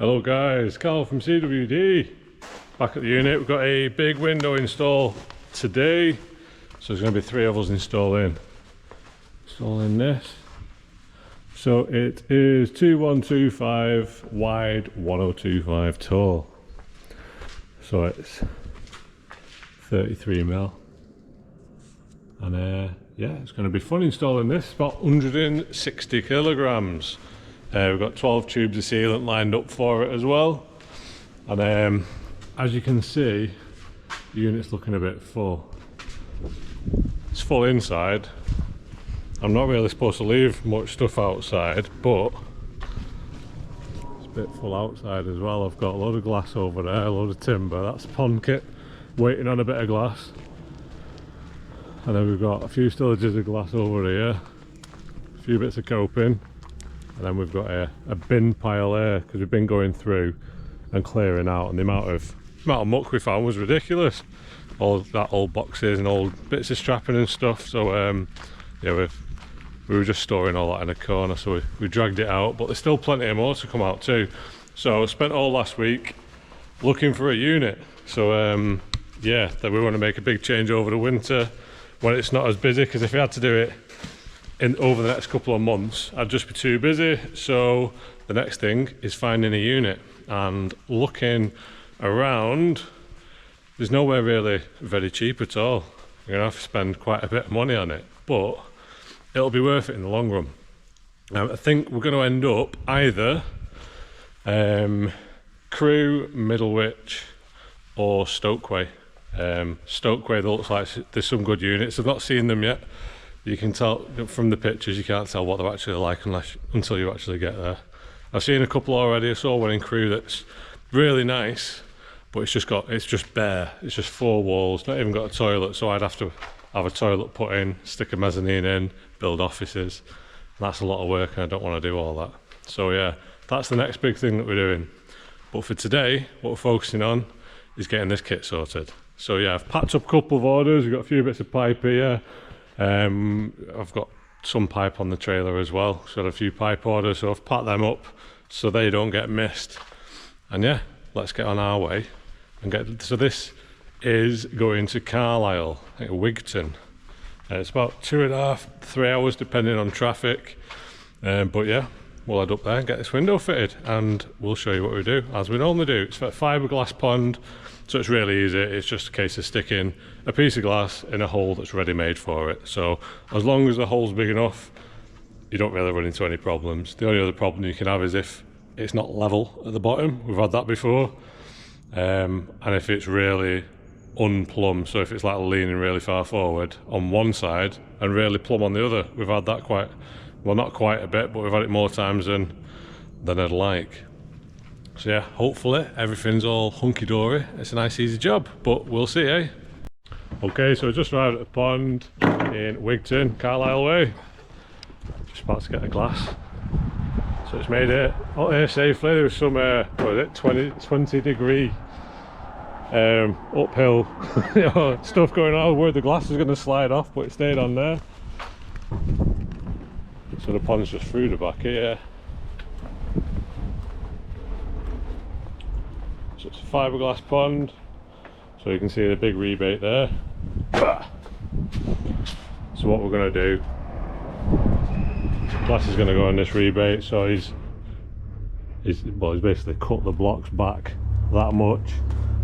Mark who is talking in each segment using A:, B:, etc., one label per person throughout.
A: Hello guys, Carl from CWD. Back at the unit, we've got a big window install today. So there's going to be 3 of us installing this. So it is 2125 wide, 1025 tall. So it's 33mm. And yeah, it's going to be fun installing this. About 160 kilograms. We've got 12 tubes of sealant lined up for it as well. And as you can see, the unit's looking a bit full. It's full inside. I'm not really supposed to leave much stuff outside, but it's a bit full outside as well. I've got a load of glass over there, a load of timber. That's pond kit waiting on a bit of glass. And then we've got a few stillages of glass over here, a few bits of coping. And then we've got a bin pile here because we've been going through and clearing out, and the amount of muck we found was ridiculous. All that old boxes and old bits of strapping and stuff. So yeah, we were just storing all that in a corner, so we dragged it out, but there's still plenty more to come out too. So I spent all last week looking for a unit. So yeah, then we want to make a big change over the winter when it's not as busy, because if we had to do it over the next couple of months, I'd just be too busy. So the next thing is finding a unit and looking around. There's nowhere really very cheap at all. You're gonna have to spend quite a bit of money on it, but it'll be worth it in the long run. I think we're going to end up either Crewe, Middlewich or Stokeway. Stokeway, looks like there's some good units. I've not seen them yet. You can tell from the pictures, you can't tell what they're actually like until you actually get there. I've seen a couple already. I saw one in Crewe that's really nice, but it's just bare. It's just 4 walls, not even got a toilet, so I'd have to have a toilet put in, stick a mezzanine in, build offices. And that's a lot of work and I don't want to do all that. So yeah, that's the next big thing that we're doing. But for today, what we're focusing on is getting this kit sorted. So yeah, I've packed up a couple of orders. We've got a few bits of pipe here. I've got some pipe on the trailer as well, so I've got a few pipe orders, so I've packed them up so they don't get missed. And yeah, let's get on our way and get. So this is going to Carlisle, I think Wigton. It's about 2.5 to 3 hours depending on traffic, but yeah, we'll head up there and get this window fitted, and we'll show you what we do as we normally do. It's a fiberglass pond, so it's really easy. It's just a case of sticking a piece of glass in a hole that's ready made for it. So as long as the hole's big enough, you don't really run into any problems. The only other problem you can have is if it's not level at the bottom. We've had that before. And if it's really unplumb, so if it's like leaning really far forward on one side and really plumb on the other. We've had that not quite a bit, but we've had it more times than I'd like. So yeah, hopefully everything's all hunky-dory. It's a nice easy job, but we'll see, eh? Okay, so we just arrived at the pond in Wigton, Carlisle way. Just about to get the glass. So it's made it out here safely. There was some, what was it, 20 degree uphill stuff going on. Where the glass was going to slide off, but it stayed on there. So the pond's just through the back here. So it's a fiberglass pond, so you can see the big rebate there. So what we're going to do, glass is going to go on this rebate, so he's basically cut the blocks back that much,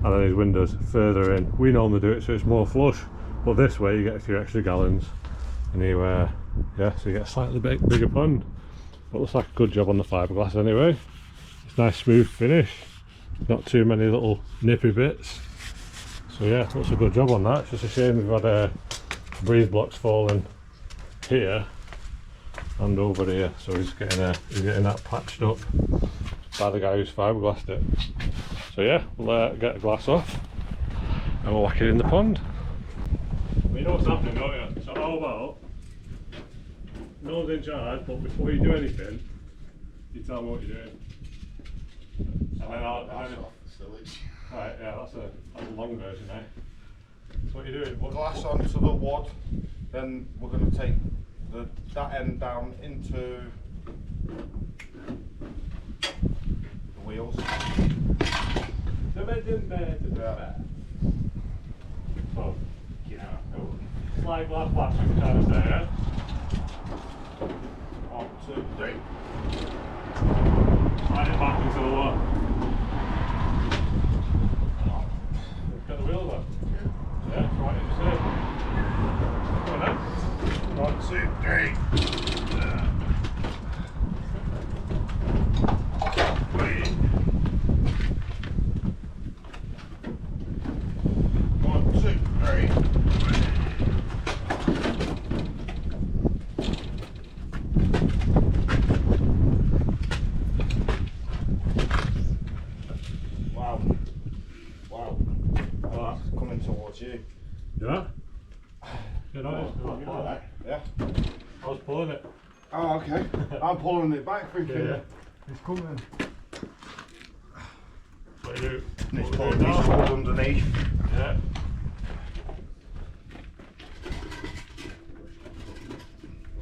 A: and then his windows further in. We normally do it so it's more flush, but this way you get a few extra gallons, and you yeah, so you get a slightly bigger pond. But it looks like a good job on the fiberglass anyway. It's nice smooth finish, not too many little nippy bits. So yeah, looks a good job on that. It's just a shame we've had breeze blocks falling here and over here, so he's getting that patched up by the guy who's fiberglassed it. So yeah, we'll get the glass off and we'll whack it in the pond. Well, you know what's happening, don't you? So how about, no one's in charge, but before you do anything, you tell me what you're doing. And then right, yeah, that's a long version, eh? So what you're doing?
B: Glass onto the wood, then we're going to take that end down into the wheels.
A: Yeah. So, slide glass plastic kind of thing, yeah?
B: 1, 2, 3.
A: Slide it back into the wall. Get the wheels on. Yeah, right in the shape. Come on then.
B: 1, 2, 3. Coming towards you.
A: Yeah? You know,
B: Yeah.
A: I was pulling it.
B: Oh, okay. I'm pulling it back, thinking it's coming.
A: What do you do?
B: And it's pulling these cords underneath.
A: Yeah.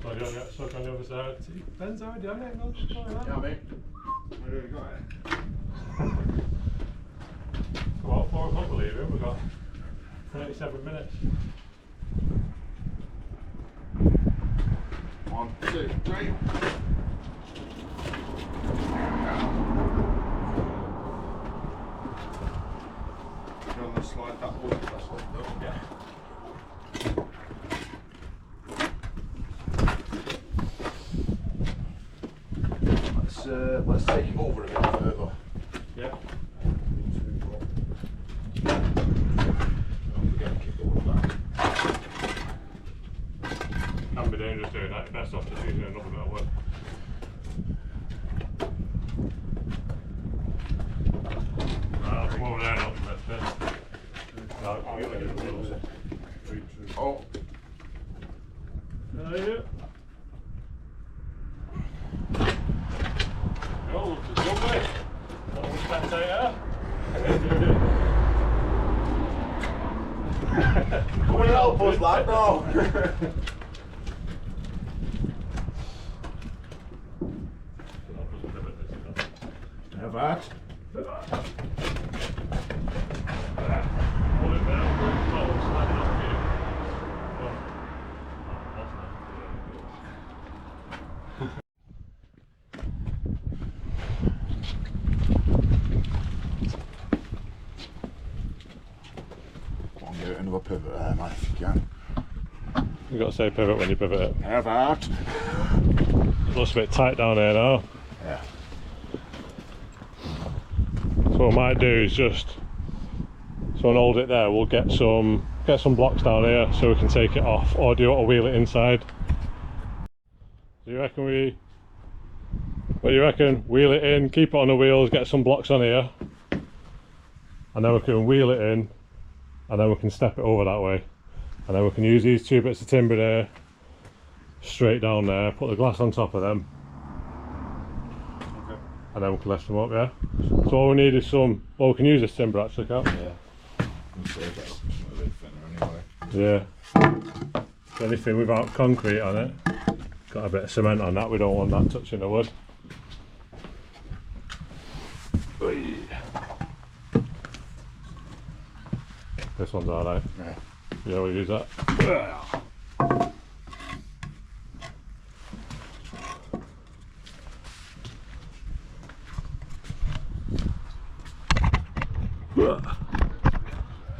A: So you get stuck on the other side. See, Ben's already on it. No, just try that.
B: Yeah, mate. I really got it.
A: About 4 o'clock, we'll leave him. We've got 37 minutes.
B: 1, 2, 3. You want to slide that one? That's what it does.
A: Yeah.
B: Let's take it over a bit further.
A: Yeah.
B: Don't forget to kick all of that.
A: Can be dangerous doing that. Best off just using another bit of wood. Right, I'll come over there and help you with this. I'll get the wheels.
B: Oh.
A: There. Oh, looks a good way. Little spectator.
B: Come and help us, lad, no. Have that. Go on, give it another pivot there, man, if you can.
A: You've got to say pivot when you pivot it.
B: Have that.
A: It looks a bit tight down here now.
B: Yeah.
A: So what I might do is just, so I'll hold it there, we'll get some blocks down here so we can take it off, or do you want to wheel it inside? Do you reckon what do you reckon? Wheel it in, keep it on the wheels, get some blocks on here, and then we can wheel it in, and then we can step it over that way, and then we can use these 2 bits of timber there, straight down there, put the glass on top of them,
B: Okay.
A: and then we can lift them up, yeah? So all we need is we can use this timber actually, can't we?
B: Yeah. I'm sure that's a bit thinner anyway.
A: Yeah. Anything without concrete on it, got a bit of cement on that, we don't want that touching the wood. This one's alright.
B: Yeah.
A: Yeah, we'll use that.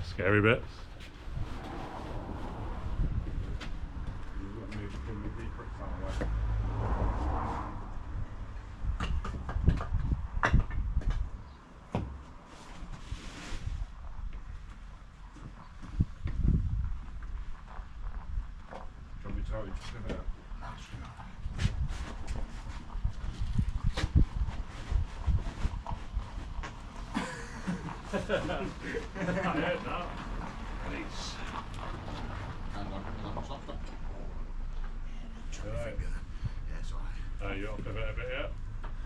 A: Scary bits. I heard that.
B: Nice. Hang on, a little softer.
A: Right.
B: Yeah, it's alright.
A: You up a bit, yeah.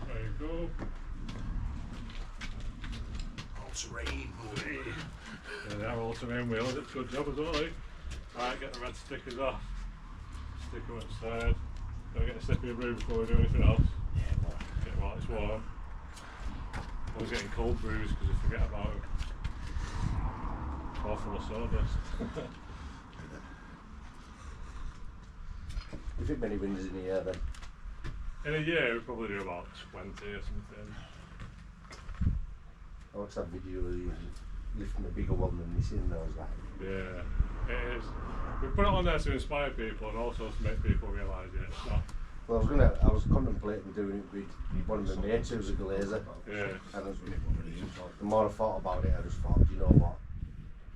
A: There you go.
B: All terrain.
A: Yeah, they are all terrain wheels, it's a good job as well, eh? Right, get the red stickers off. Stick them inside. Don't get a slippery room before we do anything else.
B: Yeah, boy.
A: Get it while it's warm. I was getting cold brews because you forget about them. All full of sawdust.
C: You think many wins in a year then?
A: In a year, we probably do about 20 or something.
C: I watched that video of you lifting a bigger one than this in, and I was like,
A: Yeah, it is. We put it on there to inspire people and also to make people realise it's not.
C: well, I was contemplating doing it with one of my mates who's a glazer.
A: Yeah.
C: And the more I thought about it, I just thought, you know what?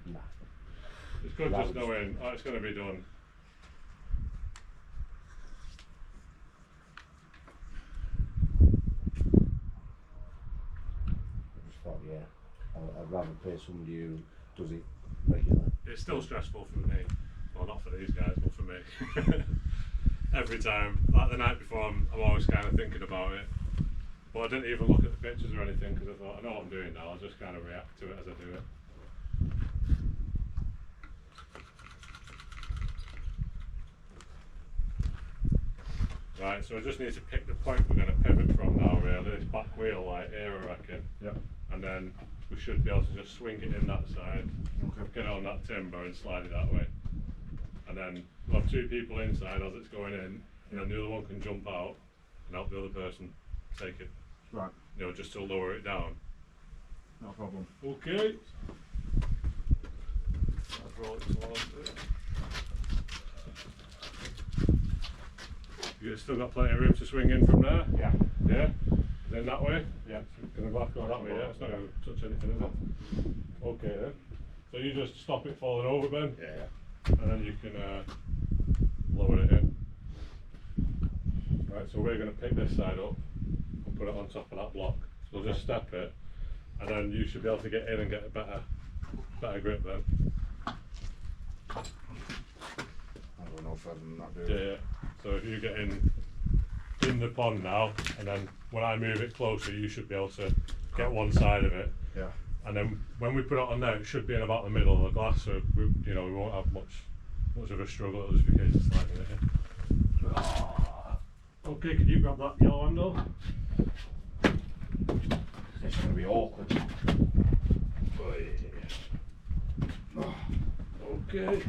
C: Nah.
A: It's good just knowing it's going to be done.
C: I just thought, yeah, I'd rather pay somebody who does it regularly.
A: It's still stressful for me. Well, not for these guys, but for me. Every time, like the night before, I'm always kind of thinking about it. But I didn't even look at the pictures or anything because I thought, I know what I'm doing now, I'll just kind of react to it as I do it. Right, so I just need to pick the point we're going to pivot from now, really. This back wheel, like here, I reckon.
B: Yeah.
A: And then we should be able to just swing it in that side, get it on that timber and slide it that way. And then we'll have two people inside as it's going in, and then the other one can jump out and help the other person take it.
B: Right.
A: You know, just to lower it down.
B: No problem.
A: Okay. I'll roll it towards it. You've still got plenty of room to swing in from there?
B: Yeah.
A: Yeah? Then that way?
B: Yeah.
A: Can the back go that way? Yeah, it's not going to touch anything, is it? Okay then. So you just stop it falling over, Ben?
B: Yeah.
A: And then you can lower it in. Right, so we're going to pick this side up and put it on top of that block. So we'll just step it, and then you should be able to get in and get a better grip then.
B: I don't know further than that, do you?
A: Yeah. So if you get in the pond now, and then when I move it closer, you should be able to get one side of it.
B: Yeah.
A: And then when we put it on there, it should be in about the middle of the glass, so we won't have much of a struggle. It'll just be a case of sliding it in. Okay, can you grab that yellow handle?
B: It's going to be awkward.
A: Okay.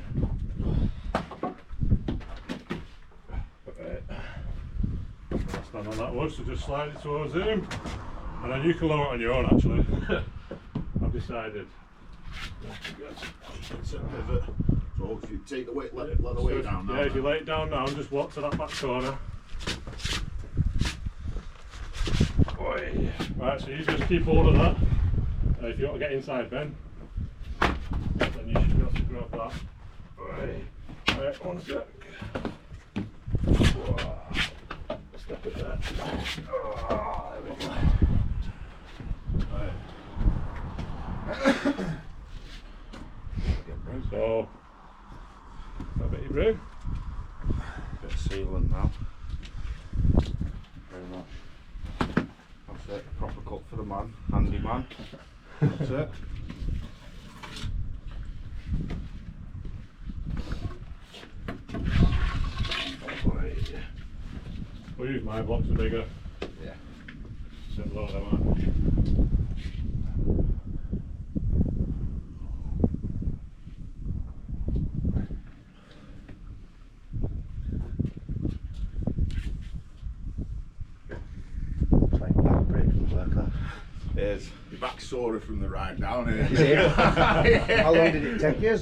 A: I'll stand on that one, so just slide it towards him. And then you can lower it on your own, actually. I've decided.
B: It's a pivot. So if you take the weight, let the weight down now.
A: Yeah, if you lay it down now, just walk to that back corner. Right, so you just keep hold of that. If you want to get inside, Ben, then you should be able to grab that. Right, one sec. Step it there. There we go. So, a bit of brew.
B: Bit of sealant now. Very much. That's it. Proper cut for the man. Handy man. That's it.
A: We'll use my blocks are bigger.
B: Yeah.
A: Sit low them out.
B: Is your back sore from the ride down here?
C: How long did it take you?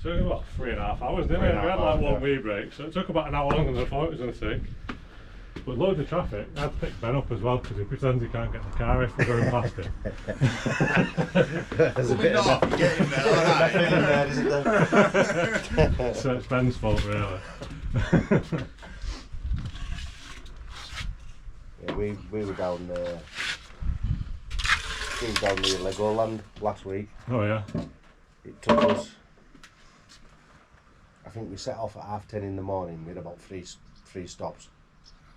A: So it was about 3.5 hours, didn't it? We had like one wee break, so it took about an hour longer than I thought it was going to take. But loads of traffic. I had to pick Ben up as well because he pretends he can't get the car if we're going past him.
C: There's a bit of that.
B: Get in there, alright.
C: There, isn't there?
A: So it's Ben's fault, really.
C: Yeah, we were down there. We were down near Legoland last week.
A: Oh yeah.
C: It took us. I think we set off at 10:30 in the morning. We had about three stops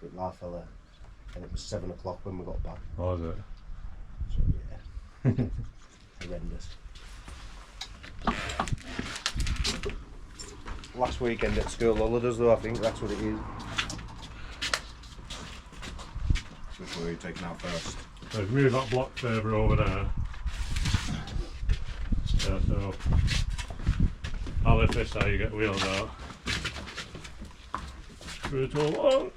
C: with La Fella, and it was 7 o'clock when we got back.
A: What was it?
C: So yeah, horrendous. Last weekend at school holidays, though, I think that's what it is.
B: Which way are you taking out first?
A: So move that block further over there. Yeah, so I'll lift this out, you get wheels out. Screw it all on.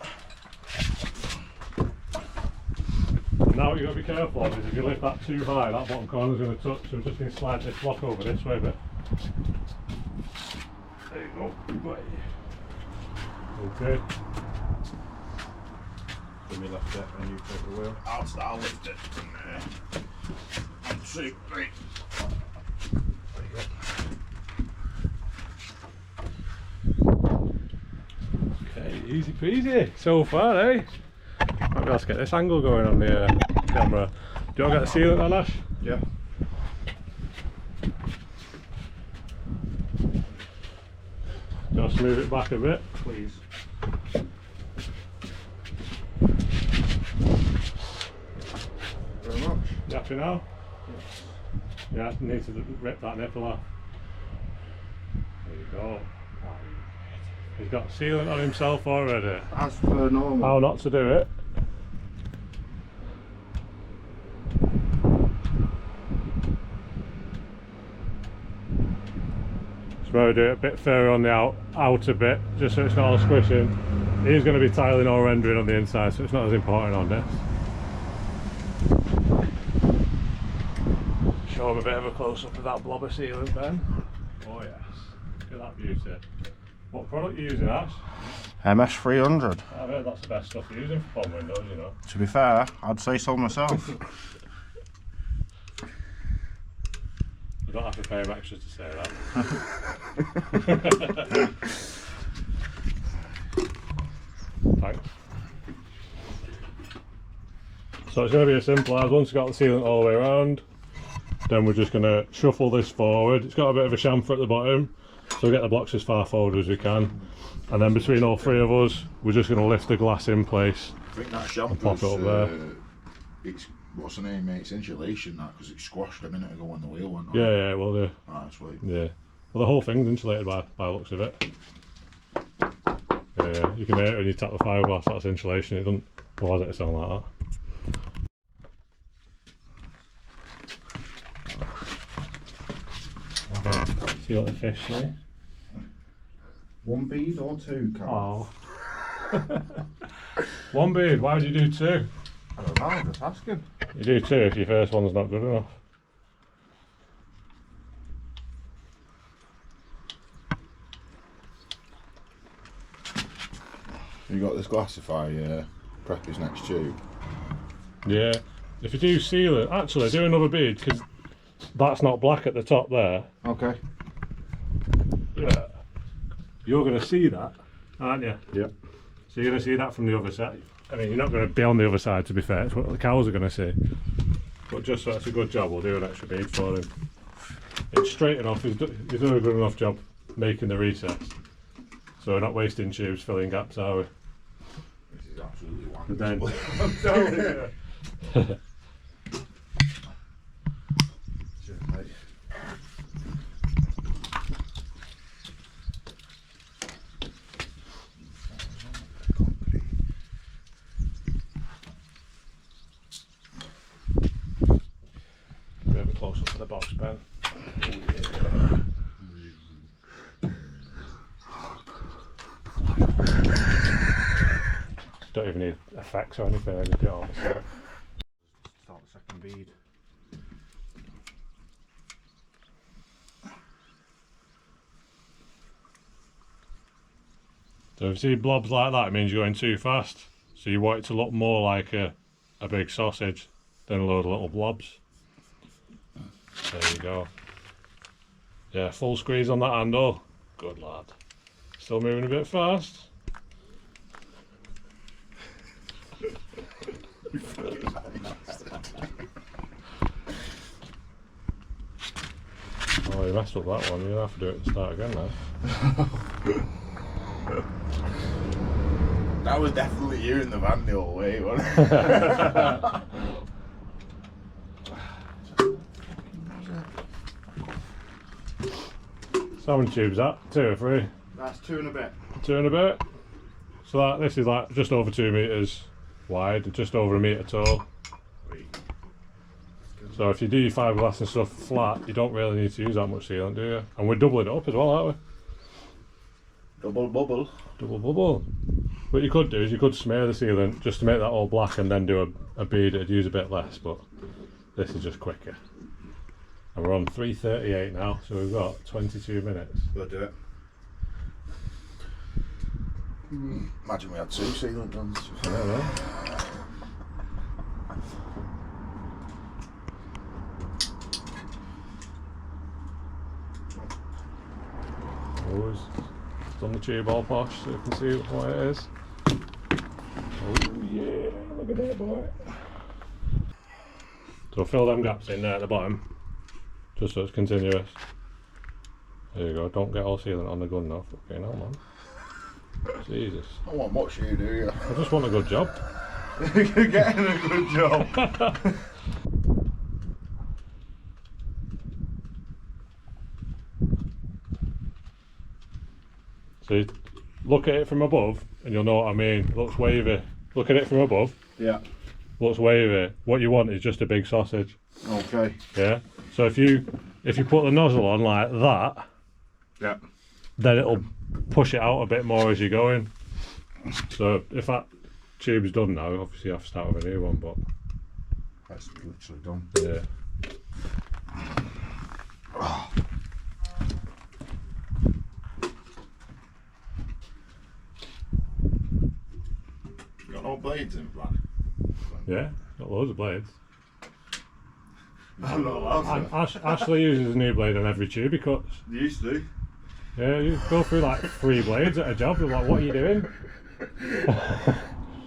A: And now what you've got to be careful of is if you lift that too high, that bottom corner's going to touch, so we're just going to slide this block over this way a bit. There you go. Okay.
B: Let me lift it and you take the wheel. I'll lift it from there. 1, 2, 3. There you go.
A: Okay, easy peasy so far, eh? Maybe let's get this angle going on the camera. Do you want to get the sealant on, Ash?
B: Yeah.
A: Just move it back a bit.
B: Please. Very much.
A: You happy now? Yeah, you need to rip that nipple off. There you go. He's got sealant on himself already.
B: As per normal.
A: How not to do it? Just maybe do it a bit further on the outer bit, just so it's not all squishing. He's going to be tiling or rendering on the inside, so it's not as important on this. Show him a bit of a close up of that blob of sealant, Ben. Oh yes, look at that beauty. What product are you using, Ash?
B: MS300.
A: I've heard that's the best stuff you're using for pond windows, you know.
B: To be fair, I'd say so myself.
A: You don't have to pay him extra to say that. Thanks. So it's going to be as simple as once you've got the sealant all the way around, then we're just going to shuffle this forward. It's got a bit of a chamfer at the bottom, so we'll get the blocks as far forward as we can. And then between all three of us, we're just going to lift the glass in place.
D: I think that
A: Pop it up there.
D: It's what's the name, mate? It's insulation, that, because it squashed a minute ago when the wheel went on.
A: Yeah, yeah, well,
D: Ah, sweet.
A: yeah. Well, the whole thing's insulated by the looks of it. Yeah, you can hear it when you tap the fiberglass. That's insulation. It doesn't. Why does it sound like that? See what the fish say?
B: 1 bead or 2, Carl?
A: Oh. One bead. Why would you do two?
B: I don't know, I'm just asking.
A: You do two if your first one's not good enough.
D: You got this glassify prep his next tube.
A: Yeah. If you do seal it, actually do another bead because that's not black at the top there.
B: Okay.
A: Yeah. You're going to see that, aren't you?
B: Yep.
A: So you're going to see that from the other side. I mean, you're not going to be on the other side, to be fair. It's what the cows are going to see. But just so it's a good job, we'll do an extra bead for him. It's straight enough. He's done a good enough job making the recess. So we're not wasting tubes filling gaps, are we?
D: This is absolutely
A: And then,
D: wonderful.
A: I'm telling you. Bit of a close up to the box, Ben. Don't even need effects or anything, I just do it all myself.
B: Start the second bead.
A: So if you see blobs like that, it means you're going too fast. So you want it to look more like a big sausage than a load of little blobs. There you go. Yeah, full squeeze on that handle. Good lad. Still moving a bit fast. Oh, you messed up that one. You're going to have to do it at the start again now.
D: That was definitely you in the van the whole way, wasn't it?
A: So how many tubes that? 2 or 3?
B: That's 2 and a bit.
A: 2 and a bit. So this is like just over 2 metres wide, just over 1 metre tall. So if you do your fiberglass and stuff flat, you don't really need to use that much sealant, do you? And we're doubling it up as well, aren't we?
B: Double bubble.
A: Double bubble. What you could do is you could smear the sealant just to make that all black and then do a bead. It'd use a bit less, but this is just quicker. And we're on 3:38 now, so we've got 22 minutes.
B: We'll do it.
D: Imagine we had 2 sealant guns.
A: I don't know. Always done the tube all posh so you can see what it is. Oh yeah, look at that boy. So fill them gaps in there at the bottom, just so it's continuous. There you go, don't get all sealant on the gun now, fucking hell man. Jesus.
D: I don't want much you, do you?
A: I just want a good job.
B: You're getting a good job.
A: See, look at it from above and you'll know what I mean. It looks wavy. Look at it from above.
B: Yeah.
A: Looks wavy. What you want is just a big sausage.
B: Okay.
A: Yeah. So if you put the nozzle on like that,
B: Yeah.
A: then it'll push it out a bit more as you're going. So if that tube's done now, obviously you have to start with a new one, but
B: That's literally done.
A: yeah.
D: Got no blades in plan.
A: Yeah, got loads of blades.
B: I'm not allowed to.
A: Ashley uses a new blade on every tube he cuts.
B: You used to.
A: Yeah, you go through like 3 blades at a job. You're like, what are you doing?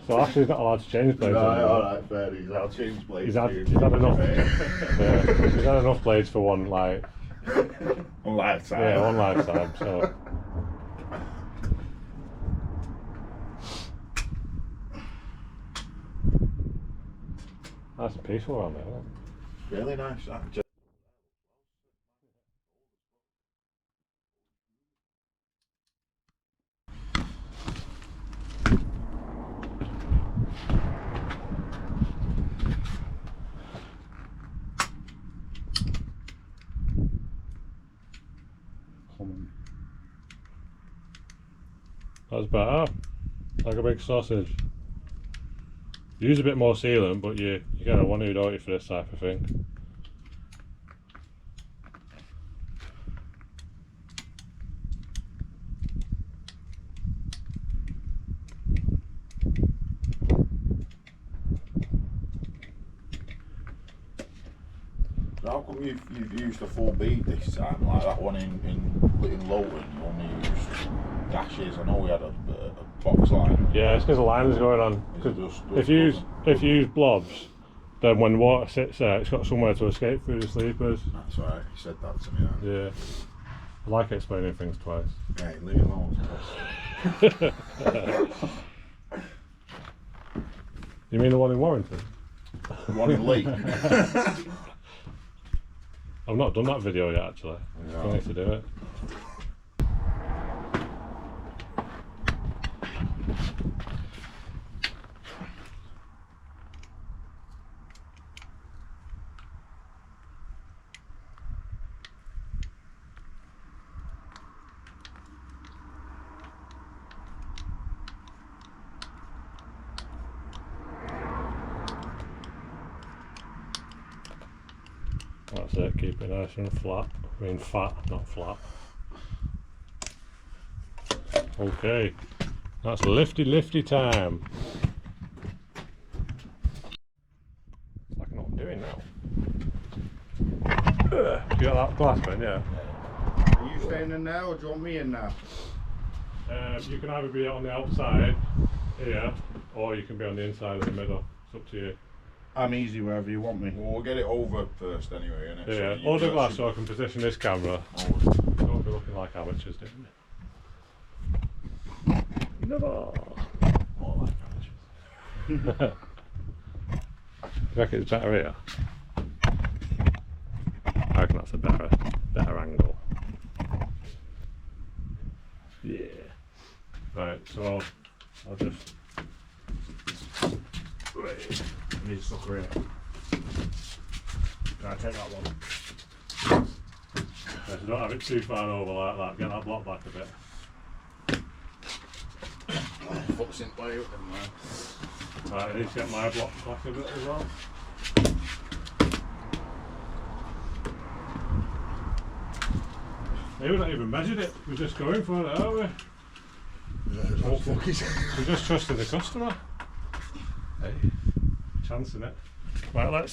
A: So Ashley's not allowed to change blades.
B: Right, alright, fair dues. I'll change blades.
A: He's had
B: for you.
A: enough. Yeah, he's had enough blades for one
B: One lifetime.
A: Yeah, one lifetime. So nice and peaceful around there, isn't it?
B: Really nice. That.
A: That's better. Like a big sausage. Use a bit more sealant, but you kind of want to, don't you, for this type of thing.
D: So how come you've used a full bead this time? Like that one in Lowton, you only used dashes. I know we had a box line.
A: Yeah, it's because the line is going on.
D: Is it just
A: If you use blobs, then when water sits there, it's got somewhere to escape through the sleepers.
D: That's right, you said that to me.
A: Yeah, I like explaining things twice.
D: Hey, leave me alone.
A: You mean the one in Warrington?
D: One in Lee.
A: I've not done that video yet, actually.
D: Yeah.
A: I need to do it. That's it, keep it nice and flat. I mean fat, not flat. Okay, that's lifty time. Like I know what I'm doing now. You got that glass pen, yeah?
B: Are you staying in there or do you want me in there?
A: You can either be on the outside here, or you can be on the inside of the middle. It's up to you.
B: I'm easy wherever you want me.
D: Well, we'll get it over first anyway, innit?
A: Yeah,
D: So
A: hold the
D: you
A: glass
D: should-
A: so I can position this camera.
D: Always.
A: Don't be looking like amateurs, didn't we? Never.
D: More like amateurs.
A: You reckon it's better here? I reckon that's a better angle. Yeah. Right, so I'll just.
B: I need to sucker it.
A: Right, take that one. Yeah, so don't have it too far over like that, get that block back a bit.
B: Foot's in play with them there.
A: Right, I need to get my block back a bit as well. Hey, we've not even measured it, we're just going for it, aren't we? We're just trusting the customer. Hey, chancing it. Right, let's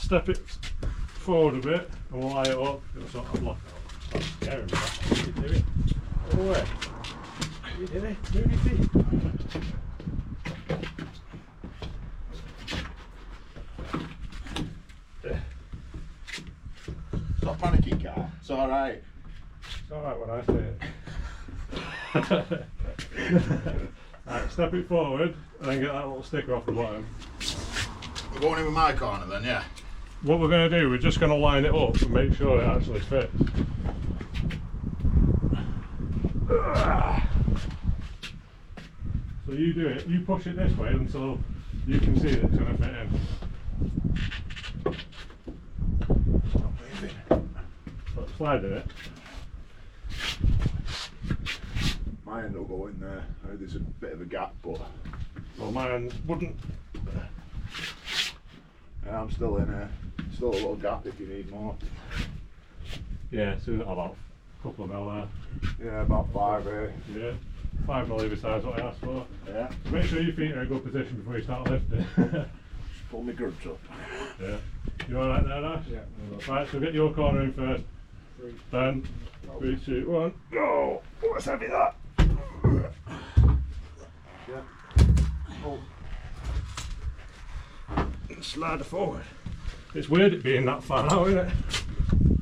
A: step it forward a bit and we'll lie it up. It'll sort of block it up. That's scary me. What are you doing? Go away. What are you doing? Move your feet.
D: Stop panicking, Carl. It's alright.
A: It's alright when I say it. Right, step it forward and then get that little sticker off the bottom.
B: We're going in with my corner then, yeah?
A: What we're going to do, we're just going to line it up and make sure it actually fits. So you do it, you push it this way until you can see that it's going to fit in.
D: Stop moving.
A: But slide in it.
D: My end will go in there. There's a bit of a gap, but
A: Well, mine wouldn't.
D: yeah, I'm still in here. Still a little gap if you need more.
A: Yeah, so about a couple of mil there.
D: Yeah, about 5 here.
A: Yeah, 5 mil either side is what I asked for.
D: Yeah.
A: Make sure your feet are in a good position before you start lifting.
D: Just pull my grubs up.
A: Yeah. You alright there, Ash?
C: Yeah.
A: Right, so get your corner in first. Then, 3, 2, 1, go! Oh, let's heavy that!
C: Yeah.
A: Oh. Slide it forward. It's weird it being that far out, isn't it?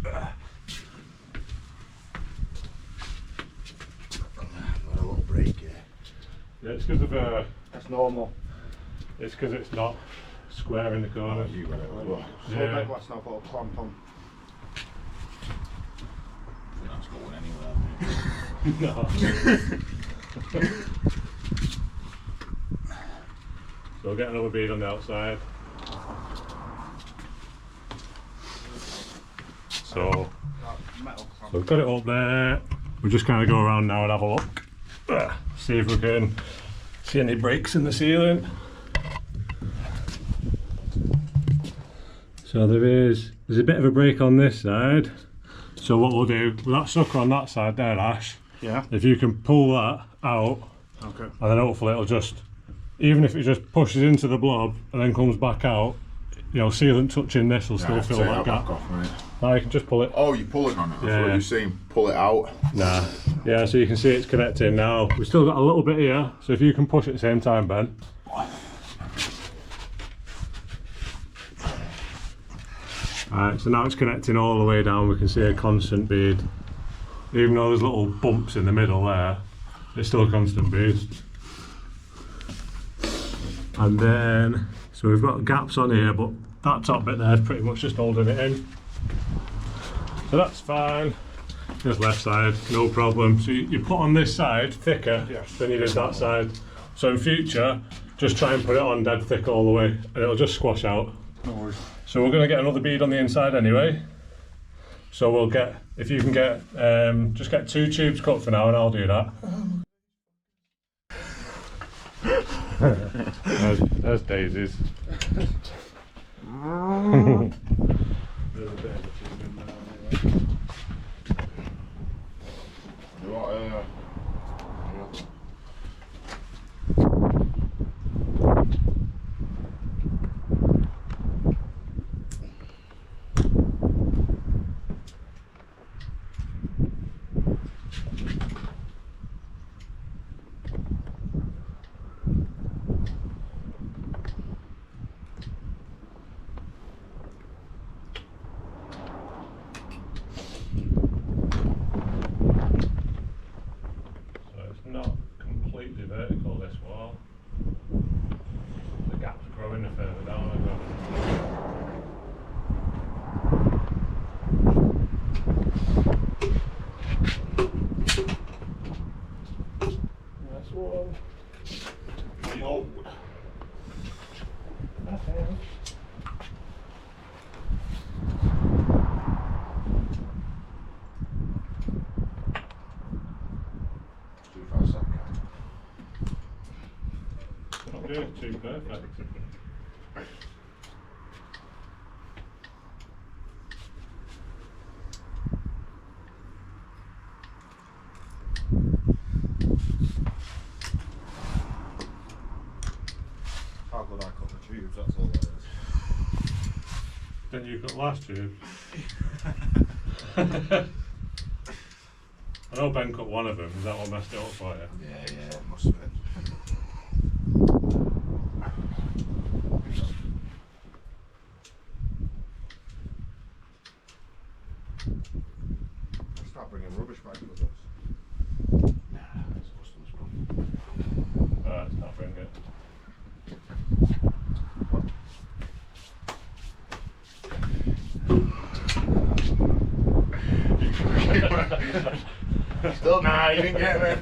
D: Got a little break here.
A: Yeah, it's because of
C: That's normal.
A: it's because it's not square in the corner.
D: You got it. Well,
A: Yeah.
C: Fibreglass now, put a clamp on.
D: that's going anywhere.
A: No. So we'll get another bead on the outside. So we've got it up there. We'll just kind of go around now and have a look. See if we can see any breaks in the ceiling. So there's a bit of a break on this side. So what we'll do, with that sucker on that side there, Ash,
C: Yeah.
A: if you can pull that out,
C: Okay.
A: and then hopefully it'll just, even if it just pushes into the blob and then comes back out, you know, sealant touching this will still fill that gap. Now you can just pull it.
D: Oh, you're pulling on it? I
A: Yeah.
D: thought you were saying pull it out.
A: Nah. Yeah, so you can see it's connecting now. We've still got a little bit here, so if you can push at the same time, Ben. Alright, so now it's connecting all the way down. We can see a constant bead. Even though there's little bumps in the middle there, it's still a constant bead. And then, so we've got gaps on here, but that top bit there is pretty much just holding it in. So that's fine. This left side, no problem. So you put on this side thicker than you did that side. So in future, just try and put it on dead thick all the way, and it'll just squash out.
D: No worries.
A: So we're going to get another bead on the inside anyway. So we'll get, if you can get, just get 2 tubes cut for now, and I'll do that. there's daisies. There's a bit of a tube in there anyway.
D: You want
A: idea, too perfect.
B: How good I cut the tubes, that's all that is.
A: Then you got last tube. I know Ben cut one of them, is that what messed it up for you?
B: Yeah, it must have been. I'll start bringing rubbish back with us.
D: Nah, it's customer's problem.
A: Alright, stop bring it.
B: Still, nah, you didn't get me.
A: I'll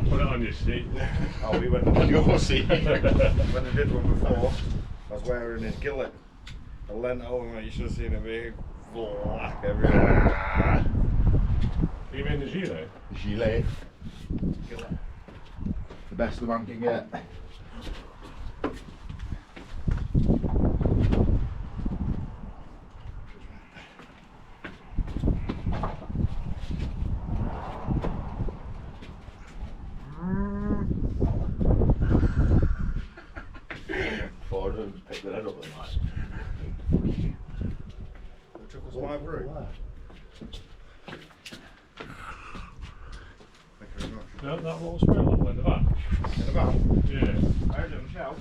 A: put it on your seat.
B: Oh, we went on your seat. When I did one before, I was wearing his gillet. I leant over and you should have seen a big black everywhere.
A: You mean the gilet?
D: Gilet.
B: Gillet.
D: The best the man can get. Four of them picked their head up and like.
B: It took us my brew. Thank you very much.
A: No, that little spray level in the back.
B: In the back?
A: Yeah.
B: I heard him shout.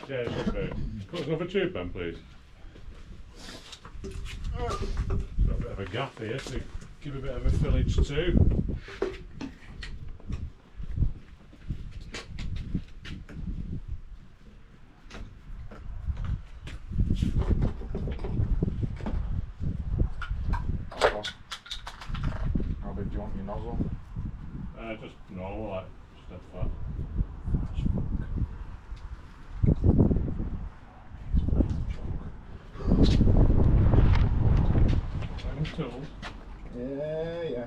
A: Yeah, it's okay. Cut us another tube then, please. Got a bit of a gap here to give a bit of a fillage too.
D: How big do you want your nozzle?
A: Just normal, like, just dead flat. Any tools?
B: Yeah.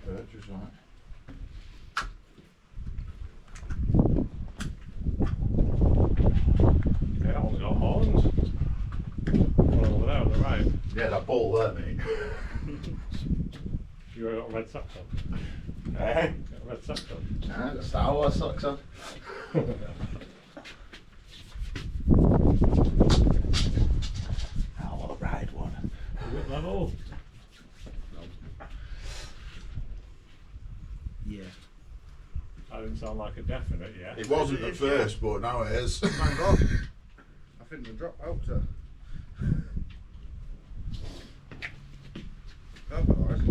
D: Purchase, right?
A: Yeah, that one's got horns. One over there on the right.
D: Yeah, that ball there, mate.
A: You got a red socks on.
D: Eh?
A: Got a red socks on.
D: Nah, got Star Wars socks on. I want to ride one.
A: Is it level?
B: Yeah.
A: That didn't sound like a definite yet.
D: It wasn't at first, but now it is.
B: Thank God. I think the drop out to. That's alright.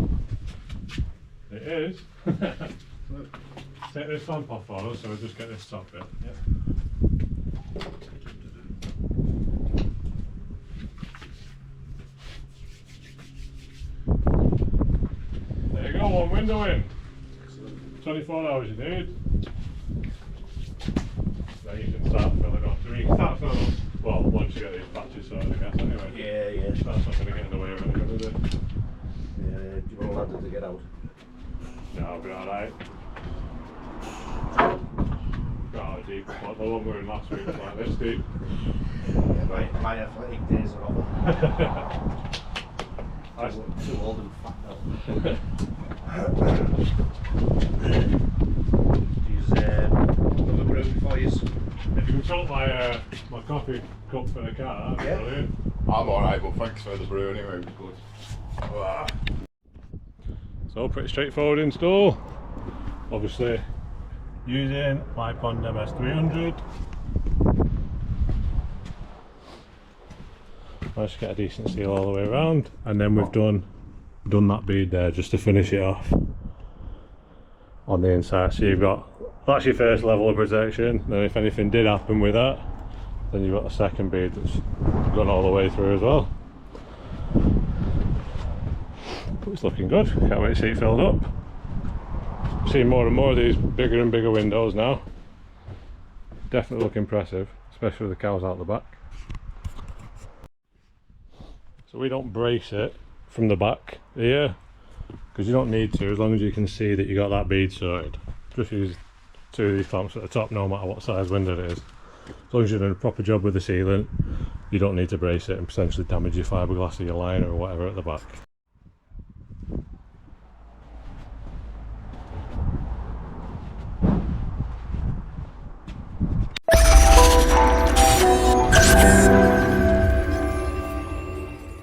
A: It is. Take this lamp off for us, so we'll just get this top bit. Yep. There you go, one window in. 24 hours you need. Then you can start filling up. I mean, you can start filling up, well, once you get these batches sorted, I guess, anyway.
C: Yeah.
A: That's not going to get in the way of anything, is it?
C: Do you want a ladder to get out?
A: No, I'll be alright. Got out deep. Like the one we were in last week was like this deep.
C: Yeah, my athletic days are over. Too old and fat now. Use another brew before you.
A: If you can sort my my coffee cup for the car, that'd be brilliant.
D: I'm alright, but thanks for the brew anyway, it was good. Ah.
A: So pretty straightforward install. Obviously using my Pond MS300. Managed to get a decent seal all the way around, and then we've done that bead there just to finish it off on the inside. So you've got, that's your first level of protection. Then if anything did happen with that, then you've got the second bead that's gone all the way through as well. But it's looking good. Can't wait to see it filled up. Seeing more and more of these bigger and bigger windows now. Definitely look impressive, especially with the cows out the back. So we don't brace it from the back here, because you don't need to, as long as you can see that you got that bead sorted. Just use 2 of these clamps at the top, no matter what size window it is. As long as you're doing a proper job with the sealant, you don't need to brace it and potentially damage your fiberglass or your liner or whatever at the back.